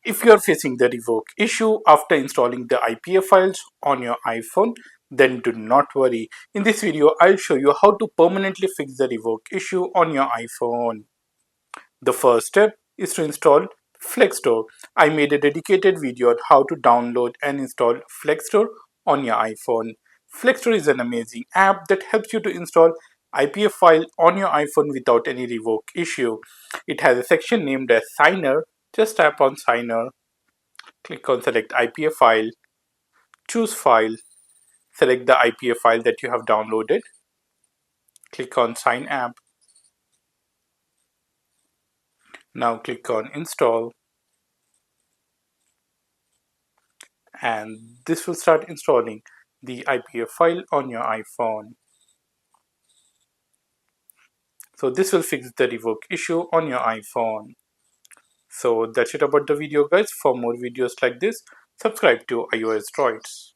If you are facing the revoke issue after installing the IPA files on your iPhone, then do not worry. In this video, I'll show you how to permanently fix the revoke issue on your iPhone. The first step is to install FleckStore. I made a dedicated video on how to download and install FleckStore on your iPhone. FleckStore is an amazing app that helps you to install IPA file on your iPhone without any revoke issue. It has a section named as Signer. Just tap on Signer, click on select IPA file, choose file, select the IPA file that you have downloaded, click on Sign App. Now click on Install, and this will start installing the IPA file on your iPhone. So this will fix the revoke issue on your iPhone. So that's it about the video, guys. For more videos like this, subscribe to iOS Droids.